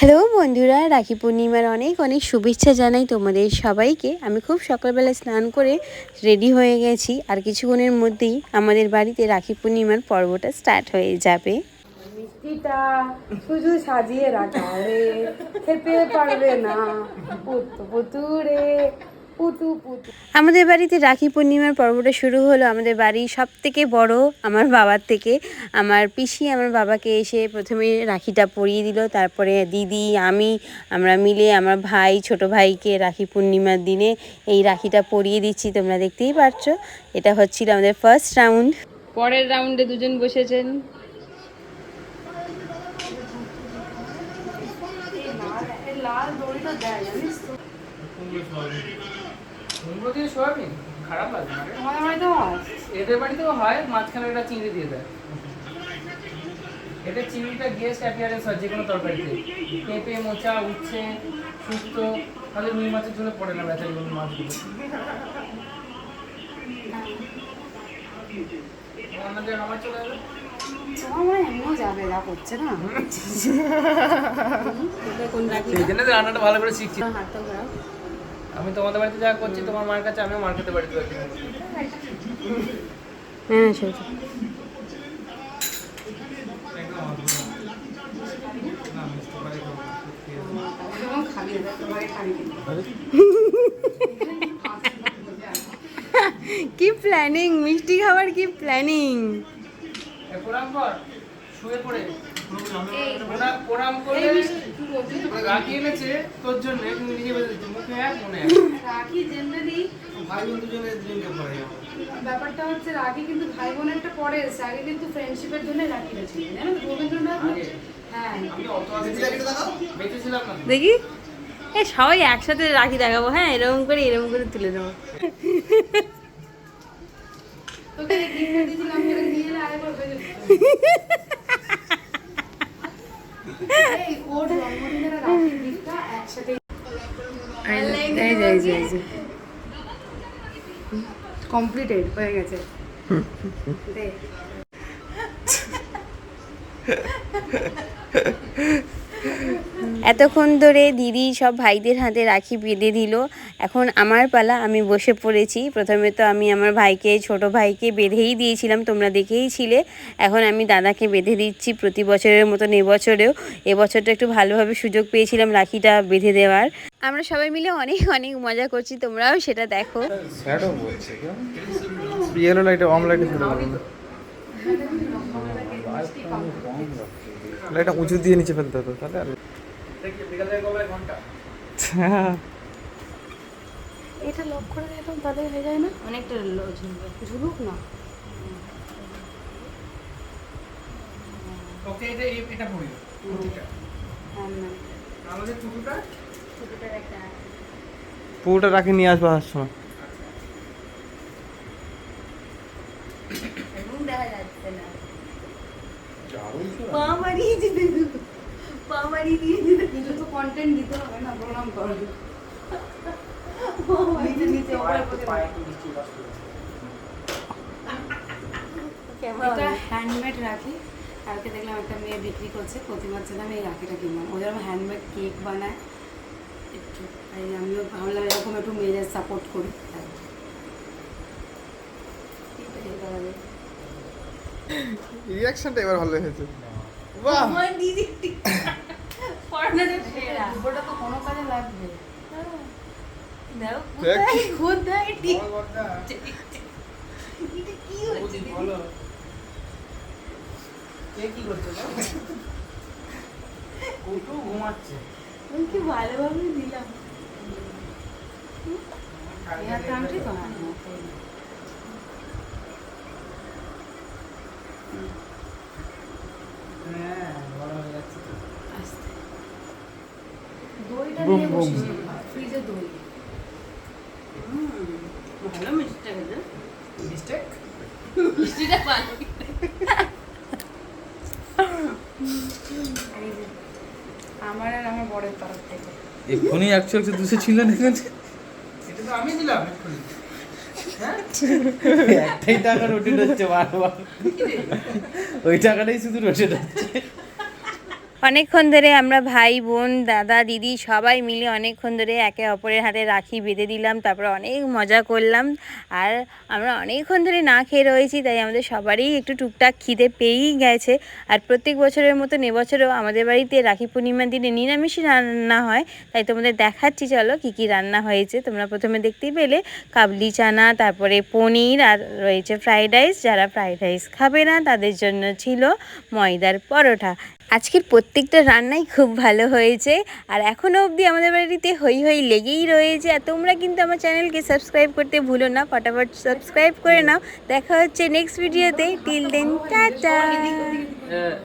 Hello বন্ধুরা, রাখি পূর্ণিমার অনেক অনেক শুভেচ্ছা জানাই তোমাদের সবাইকে। আমি খুব সকালবেলা স্নান করে রেডি হয়ে গেছি, আর কিছুক্ষণের মধ্যেই আমাদের বাড়িতে রাখি পূর্ণিমার পর্বটা স্টার্ট হয়ে যাবে। মিষ্টিটা শুধু সাজিয়ে রাখা রে, খেতে পারবে না পুতু পুতু রে, পুতু পুতু। আমাদের বাড়িতে রাখি পূর্ণিমার পর্বটা শুরু হলো আমাদের বাড়ির সব থেকে বড় আমার বাবার থেকে। আমার পিসি আমার বাবাকে এসে প্রথমে রাখিটা পরিয়ে দিল, তারপরে দিদি আমরা মিলে আমার ভাই ছোট ভাইকে রাখি পূর্ণিমার দিনে এই রাখিটা পরিয়ে দিচ্ছি। তোমরা দেখতেই পাচ্ছ, এটা হচ্ছিল আমাদের ফার্স্ট রাউন্ড। পরের রাউন্ডে দুজন বসেছেন। কুমড়ো দিয়ে সোয়াবিন খারাপ লাগে না? আমাদের বাড়িতেও হয়, এদের বাড়িতেও হয়, মাঝখানে একটা চিংড়ি দিয়ে দেয়। এদের চিংড়িটা গেস্ট অ্যাপিয়ারেন্স হয় যে কোনো তরকারিতে। পেঁপে, মোচা, উচ্ছে, শুক্তো, তাহলে রুই মাছের ঝোলে পড়ে না বেচারিগুলো মাছগুলো। আমাদের আমার চলে যাবে। তোমার মনে হয় এমনিও যাবে, যা করছে না। সেই জন্য তো রান্নাটা ভালো করে শিখছি। হাতটা খারাপ। আমি তোমাদের বাড়িতে যা করছি তোমার মার কাছে, আমিও মার খেতে বাড়িতে পারছি। হ্যাঁ সেটা কি প্ল্যানিং, মিষ্টি খাবার কি প্ল্যানিং। প্রণাম কর, শুয়ে পড়ে প্রণাম করলে রাখি এনেছে তোর জন্য, নিজে বেঁধে দিচ্ছে মুখে এক মনে এক। রাখি জেনারেলি ভাই বোন দুজনে দুজনকে পড়ে ব্যাপারটা হচ্ছে রাখি কিন্তু ভাই বোনেরটা পরে এসেছে, আগে কিন্তু ফ্রেন্ডশিপের জন্য রাখিটা ছিল, জানো তো রবীন্দ্রনাথ। হ্যাঁ আমি অত আগে বেঁচেছিলাম না। দেখি সবাই একসাথে রাখি দেখাবো। হ্যাঁ এরকম করে তুলে দেবো। তোকে গিফট দিয়েছিলাম, আমি এটা নিয়ে এলে আরেকবার বেজে দিতাম। এই ওর জন্মদিনের রাখির গিফটটা একসাথে কমপ্লিটেড হয়ে গেছে। দেখ এতক্ষণ ধরে দিদি সব ভাইদের হাতে রাখি বেঁধে দিল, এখন আমার পালা। আমি বসে পড়েছি। প্রথমে তো আমি আমার ভাইকে, ছোট ভাইকে বেঁধেই দিয়েছিলাম, তোমরা দেখেইছিলে। এখন আমি দাদাকে বেঁধে দিচ্ছি প্রতি বছরের মতন এবছরটা একটু ভালোভাবে সুযোগ পেয়েছিলাম রাখিটা বেঁধে দেওয়ার। আমরা সবাই মিলে অনেক অনেক মজা করছি, তোমরাও সেটা দেখো। শ্যাডো বলছে কেউ ইয়েলো লাইটে অম লাইটে ছিল লাইটটা উঁচু দিয়ে নিচে ফেলতে হতো তাহলে আর বিকাল থেকে কবে ঘন্টা এটা লক করে দিতাম, তাহলে হয়ে যায় না অনেকটা ঝুলুক না। ওকে এটা এটা পড়ি প্রতিটা আমাদের টুকুটা একটা পুরোটা রাখি নিয়ে আসবো আসার সময়। দেখা যাচ্ছে না। কিছু তো কন্টেন্ট দিতে হবে না, প্রণাম করো। এটা হ্যান্ডমেড রাখি। কালকে দেখলাম একটা মেয়ে বিক্রি করছে, প্রতিবার ছিলাম এই রাখিটা কিনলাম। ও যেরকম হ্যান্ডমেড কেক বানায় একটু, তাই আমিও ভাবলাম এরকম একটু মেয়েদের সাপোর্ট করি। রিঅ্যাকশনটা এবার ভালো হয়েছে। বাহ ওটা তো কোনো কাজে লাগবে। বলো কে কি করছে না কুটু ঘুমাচ্ছে। কি ভালোভাবে দিলাম। আংটি তো না, হ্যাঁ বড় হয়ে যাচ্ছে তো। দইটা বুম, নিয়ে বুম। বসিস ফ্রিজে দই। ভালো মিষ্টিটা খেতে। মিস্টেক মিষ্টিটা ভালো। আমার আর আমার বরের তরফ থেকে এক্ষুনি 100 ছিল না এটা তো আমি দিলাম এক্ষুনি। একটাই টাকা রোটেট হচ্ছে বারবার, ওই টাকাটাই শুধু রোটেট হচ্ছে। অনেকক্ষণ ধরে আমরা ভাই বোন দাদা দিদি সবাই মিলে অনেকক্ষণ ধরে একে অপরের হাতে রাখি বেঁধে দিলাম, তারপরে অনেক মজা করলাম। আর আমরা অনেকক্ষণ ধরে না খেয়ে রয়েছি, তাই আমাদের সবারই একটু টুকটাক খিদে পেয়েই গেছে। আর প্রত্যেক বছরের মতন এবছরেও আমাদের বাড়িতে রাখি পূর্ণিমার দিনে নিরামিষই রান্না হয়, তাই তোমাদের দেখাচ্ছি চলো কি কি রান্না হয়েছে। তোমরা প্রথমে দেখতেই পেলে কাবলি চানা, তারপরে পনির, আর রয়েছে ফ্রাইড রাইস। যারা ফ্রাইড রাইস খাবে না তাদের জন্য ছিল ময়দার পরোটা। আজকের প্রত্যেকটা রান্নাই খুব ভালো হয়েছে, আর এখনও অবধি আমাদের বাড়িতে হই হই লেগেই রয়েছে। আর তোমরা কিন্তু আমার চ্যানেলকে সাবস্ক্রাইব করতে ভুলো না, ফটাফট সাবস্ক্রাইব করে নাও। দেখা হচ্ছে নেক্সট ভিডিওতে। Till then tata.